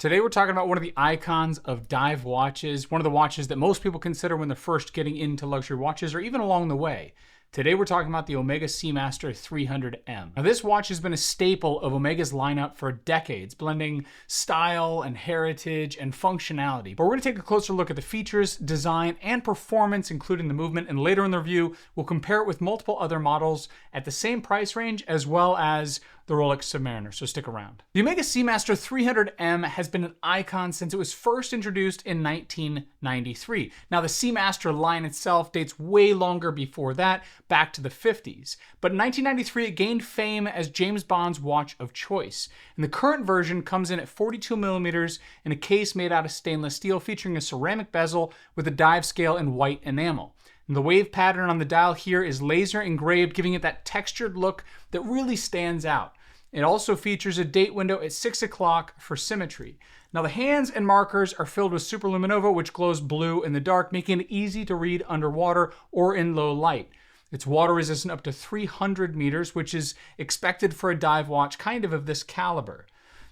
Today we're talking about one of the icons of dive watches, one of the watches that most people consider when they're first getting into luxury watches or even along the way. Today we're talking about the Omega Seamaster 300M. Now this watch has been a staple of Omega's lineup for decades, blending style and heritage and functionality. But we're going to take a closer look at the features, design, and performance, including the movement, and later in the review we'll compare it with multiple other models at the same price range as well as the Rolex Submariner, so stick around. The Omega Seamaster 300M has been an icon since it was first introduced in 1993. Now the Seamaster line itself dates way longer before that, back to the 50s. But in 1993 it gained fame as James Bond's watch of choice. And the current version comes in at 42 millimeters in a case made out of stainless steel featuring a ceramic bezel with a dive scale in white enamel. And the wave pattern on the dial here is laser engraved, giving it that textured look that really stands out. It also features a date window at 6 o'clock for symmetry. Now the hands and markers are filled with superluminova, which glows blue in the dark, making it easy to read underwater or in low light. It's water resistant up to 300 meters, which is expected for a dive watch kind of this caliber.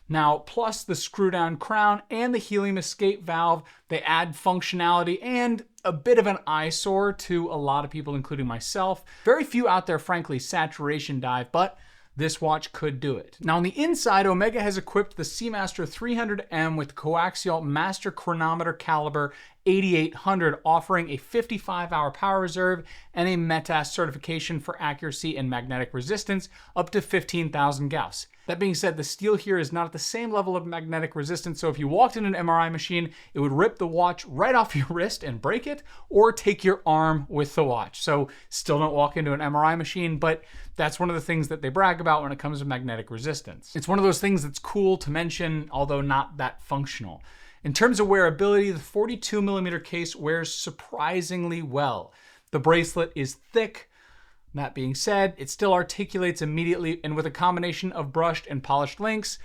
Now, plus the screw down crown and the helium escape valve, they add functionality and a bit of an eyesore to a lot of people, including myself. Very few out there, frankly, saturation dive, but this watch could do it. Now on the inside, Omega has equipped the Seamaster 300M with coaxial master chronometer caliber 8800, offering a 55-hour power reserve and a METAS certification for accuracy and magnetic resistance up to 15,000 Gauss. That being said, the steel here is not at the same level of magnetic resistance, so if you walked in an MRI machine, it would rip the watch right off your wrist and break it, or take your arm with the watch. So still don't walk into an MRI machine, but that's one of the things that they brag about when it comes to magnetic resistance. It's one of those things that's cool to mention, although not that functional. In terms of wearability, the 42 millimeter case wears surprisingly well. The bracelet is thick. That being said, it still articulates immediately, and with a combination of brushed and polished links,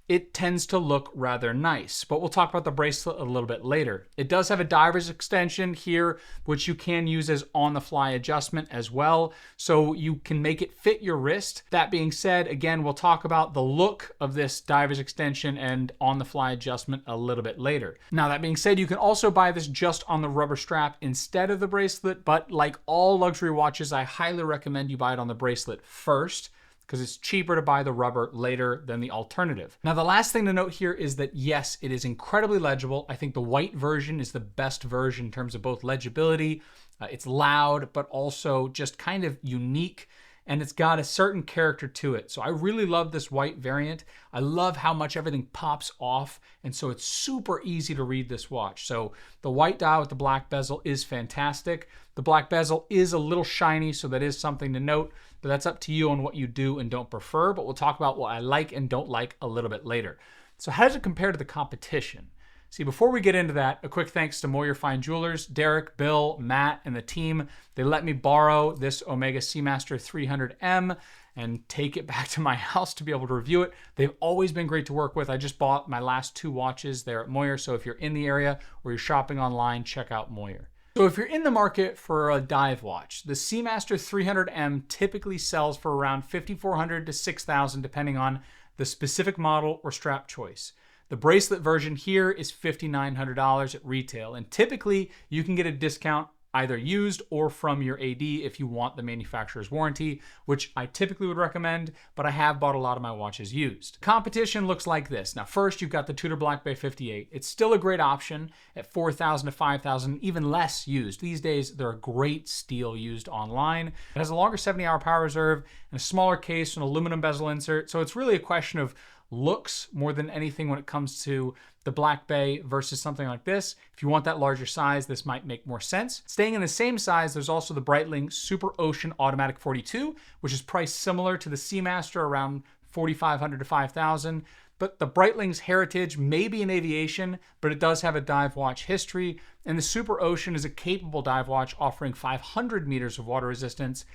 it tends to look rather nice. But we'll talk about the bracelet a little bit later. It does have a diver's extension here, which you can use as on-the-fly adjustment as well, so you can make it fit your wrist. That being said, again, we'll talk about the look of this diver's extension and on-the-fly adjustment a little bit later. Now, that being said, you can also buy this just on the rubber strap instead of the bracelet, but like all luxury watches, I highly recommend you buy it on the bracelet first, because it's cheaper to buy the rubber later than the alternative. Now, the last thing to note here is that yes, it is incredibly legible. I think the white version is the best version in terms of both legibility. It's loud, but also just kind of unique, and it's got a certain character to it. So I really love this white variant. I love how much everything pops off, and so it's super easy to read this watch. So the white dial with the black bezel is fantastic. The black bezel is a little shiny, so that is something to note, but that's up to you on what you do and don't prefer, but we'll talk about what I like and don't like a little bit later. So how does it compare to the competition? See, before we get into that, a quick thanks to Moyer Fine Jewelers, Derek, Bill, Matt, and the team. They let me borrow this Omega Seamaster 300M and take it back to my house to be able to review it. They've always been great to work with. I just bought my last 2 watches there at Moyer, so if you're in the area or you're shopping online, check out Moyer. So if you're in the market for a dive watch, the Seamaster 300M typically sells for around $5,400 to $6,000 depending on the specific model or strap choice. The bracelet version here is $5,900 at retail, and typically you can get a discount either used or from your AD if you want the manufacturer's warranty, which I typically would recommend, but I have bought a lot of my watches used. Competition looks like this. Now first, you've got the Tudor Black Bay 58. It's still a great option at $4,000 to $5,000, even less used. These days, they're a great steal used online. It has a longer 70-hour power reserve and a smaller case and aluminum bezel insert, so it's really a question of looks more than anything when it comes to the Black Bay versus something like this. If you want that larger size, this might make more sense. Staying in the same size, there's also the Breitling Super Ocean Automatic 42, which is priced similar to the Seamaster, around $4,500 to $5,000. But the Breitling's heritage may be in aviation, but it does have a dive watch history. And the Super Ocean is a capable dive watch offering 500 meters of water resistance.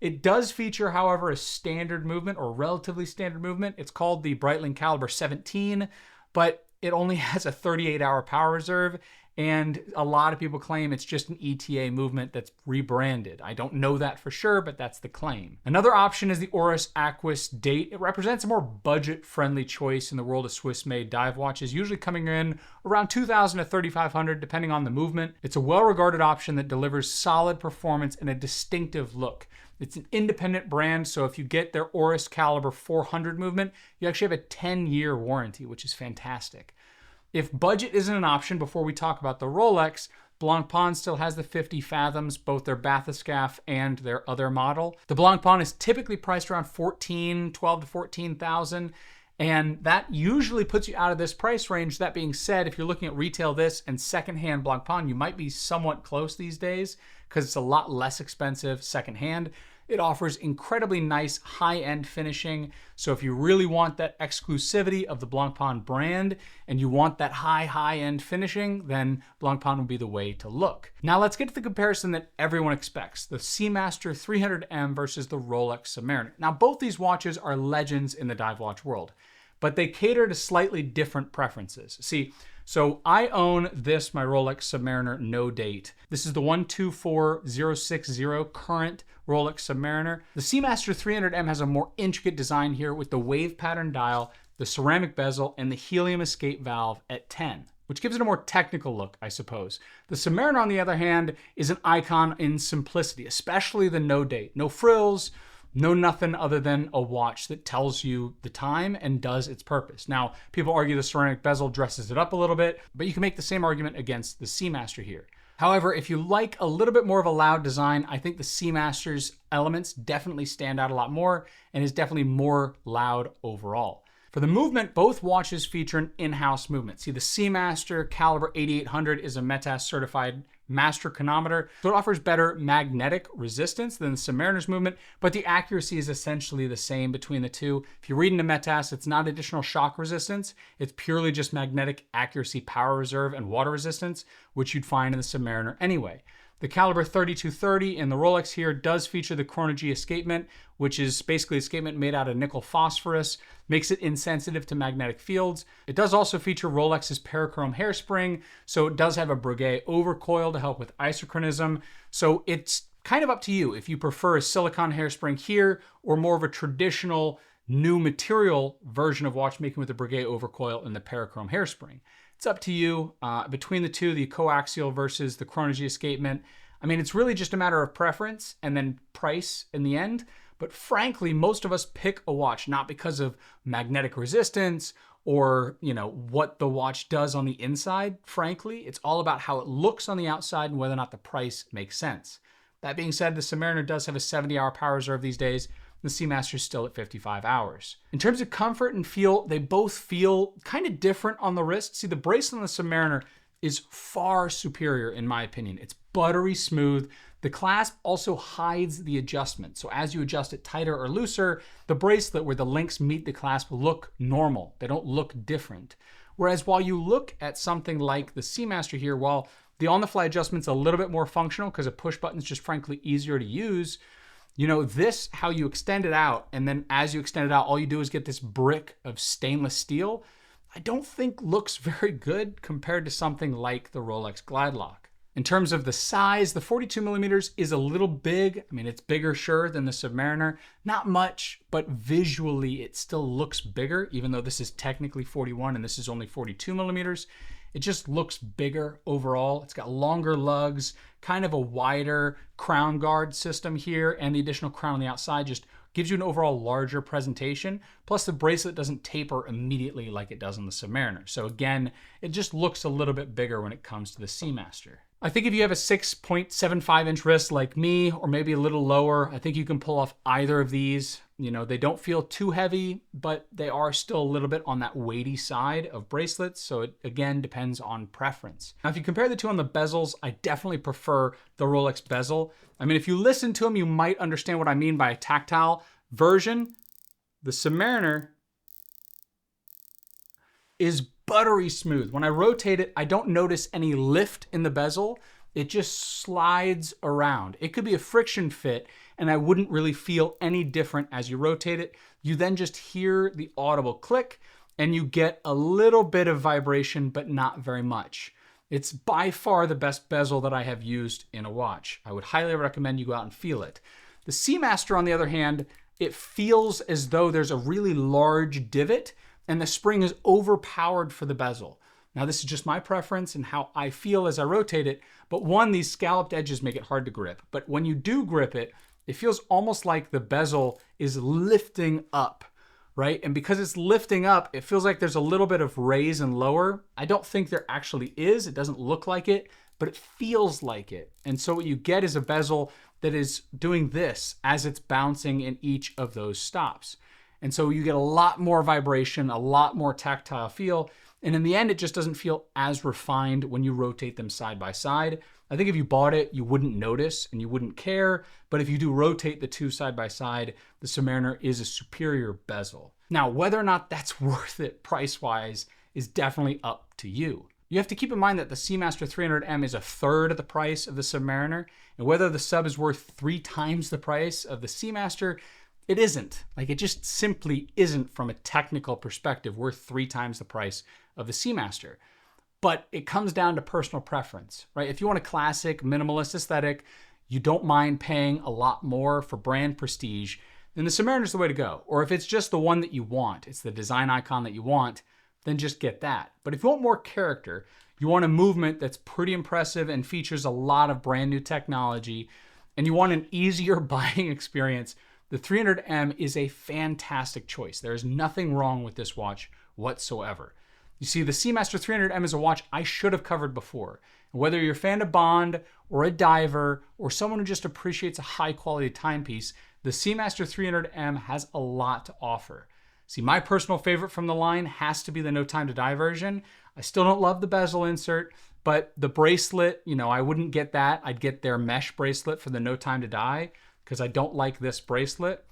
It does feature, however, a standard movement or relatively standard movement. It's called the Breitling Caliber 17, but it only has a 38-hour power reserve, and a lot of people claim it's just an ETA movement that's rebranded. I don't know that for sure, but that's the claim. Another option is the Oris Aquis Date. It represents a more budget-friendly choice in the world of Swiss-made dive watches, usually coming in around $2,000 to $3,500, depending on the movement. It's a well-regarded option that delivers solid performance and a distinctive look. It's an independent brand, so if you get their Oris Caliber 400 movement, you actually have a 10-year warranty, which is fantastic. If budget isn't an option, before we talk about the Rolex, Blancpain still has the 50 Fathoms, both their bathyscaphe and their other model. The Blancpain is typically priced around $12 to $14,000, and that usually puts you out of this price range. That being said, if you're looking at retail this and secondhand Blancpain, you might be somewhat close these days because it's a lot less expensive secondhand. It offers incredibly nice high-end finishing. So if you really want that exclusivity of the Blancpain brand and you want that high-end finishing, then Blancpain will be the way to look. Now let's get to the comparison that everyone expects, the Seamaster 300M versus the Rolex Submariner. Now both these watches are legends in the dive watch world, but they cater to slightly different preferences. See, so I own this, my Rolex Submariner No Date. This is the 124060 current Rolex Submariner. The Seamaster 300M has a more intricate design here with the wave pattern dial, the ceramic bezel, and the helium escape valve at 10, which gives it a more technical look, I suppose. The Submariner, on the other hand, is an icon in simplicity, especially the No Date. No frills, no nothing other than a watch that tells you the time and does its purpose. Now, people argue the ceramic bezel dresses it up a little bit, but you can make the same argument against the Seamaster here. However, if you like a little bit more of a loud design, I think the Seamaster's elements definitely stand out a lot more and is definitely more loud overall. For the movement, both watches feature an in-house movement. See, the Seamaster Caliber 8800 is a METAS certified master chronometer, so it offers better magnetic resistance than the Submariner's movement, but the accuracy is essentially the same between the two. If you read into METAS, it's not additional shock resistance, it's purely just magnetic accuracy, power reserve, and water resistance, which you'd find in the Submariner anyway. The Caliber 3230 in the Rolex here does feature the Chrono-G escapement, which is basically escapement made out of nickel phosphorus, makes it insensitive to magnetic fields. It does also feature Rolex's parachrome hairspring, so it does have a Breguet overcoil to help with isochronism. So it's kind of up to you if you prefer a silicone hairspring here or more of a traditional new material version of watchmaking with the Breguet overcoil and the parachrome hairspring. It's up to you. Between the two, the coaxial versus the Chrono-G escapement, I mean, it's really just a matter of preference and then price in the end. But frankly, most of us pick a watch not because of magnetic resistance or, you know, what the watch does on the inside. Frankly, it's all about how it looks on the outside and whether or not the price makes sense. That being said, the Submariner does have a 70-hour power reserve these days. The Seamaster is still at 55 hours. In terms of comfort and feel, they both feel kind of different on the wrist. See, the bracelet on the Submariner is far superior in my opinion. It's buttery smooth. The clasp also hides the adjustment. So as you adjust it tighter or looser, the bracelet where the links meet the clasp look normal. They don't look different. Whereas while you look at something like the Seamaster here, while the on-the-fly adjustment's a little bit more functional because a push button's just frankly easier to use, you know, this, how you extend it out, and then as you extend it out, all you do is get this brick of stainless steel, I don't think looks very good compared to something like the Rolex Glide Lock. In terms of the size, the 42 millimeters is a little big. I mean, it's bigger, sure, than the Submariner. Not much, but visually it still looks bigger, even though this is technically 41 and this is only 42 millimeters. It just looks bigger overall. It's got longer lugs, kind of a wider crown guard system here, and the additional crown on the outside just gives you an overall larger presentation. Plus the bracelet doesn't taper immediately like it does on the Submariner. So again, it just looks a little bit bigger when it comes to the Seamaster. I think if you have a 6.75 inch wrist like me, or maybe a little lower, I think you can pull off either of these. You know, they don't feel too heavy, but they are still a little bit on that weighty side of bracelets. So it, again, depends on preference. Now, if you compare the two on the bezels, I definitely prefer the Rolex bezel. I mean, if you listen to them, you might understand what I mean by a tactile version. The Submariner is buttery smooth. When I rotate it, I don't notice any lift in the bezel. It just slides around. It could be a friction fit and I wouldn't really feel any different as you rotate it. You then just hear the audible click and you get a little bit of vibration, but not very much. It's by far the best bezel that I have used in a watch. I would highly recommend you go out and feel it. The Seamaster, on the other hand, it feels as though there's a really large divot and the spring is overpowered for the bezel. Now, this is just my preference and how I feel as I rotate it, but one, these scalloped edges make it hard to grip. But when you do grip it, it feels almost like the bezel is lifting up, right? And because it's lifting up, it feels like there's a little bit of raise and lower. I don't think there actually is. It doesn't look like it, but it feels like it. And so what you get is a bezel that is doing this as it's bouncing in each of those stops. And so you get a lot more vibration, a lot more tactile feel. And in the end, it just doesn't feel as refined when you rotate them side by side. I think if you bought it, you wouldn't notice and you wouldn't care. But if you do rotate the two side by side, the Submariner is a superior bezel. Now, whether or not that's worth it price-wise is definitely up to you. You have to keep in mind that the Seamaster 300M is a third of the price of the Submariner, and whether the sub is worth 3 times the price of the Seamaster, it isn't. Like, it just simply isn't, from a technical perspective, worth 3 times the price of the Seamaster. But it comes down to personal preference, right? If you want a classic minimalist aesthetic, you don't mind paying a lot more for brand prestige, then the Submariner is the way to go. Or if it's just the one that you want, it's the design icon that you want, then just get that. But if you want more character, you want a movement that's pretty impressive and features a lot of brand new technology, and you want an easier buying experience, the 300M is a fantastic choice. There is nothing wrong with this watch whatsoever. You see, the Seamaster 300M is a watch I should have covered before. Whether you're a fan of Bond or a diver or someone who just appreciates a high quality timepiece, the Seamaster 300M has a lot to offer. See, my personal favorite from the line has to be the No Time to Die version. I still don't love the bezel insert, but the bracelet, I wouldn't get that. I'd get their mesh bracelet for the No Time to Die because I don't like this bracelet.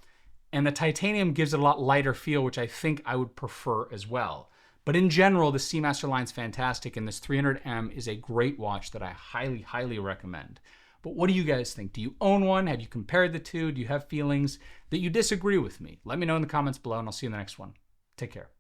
And the titanium gives it a lot lighter feel, which I think I would prefer as well. But in general, the Seamaster line's fantastic, and this 300M is a great watch that I highly, highly recommend. But what do you guys think? Do you own one? Have you compared the two? Do you have feelings that you disagree with me? Let me know in the comments below, and I'll see you in the next one. Take care.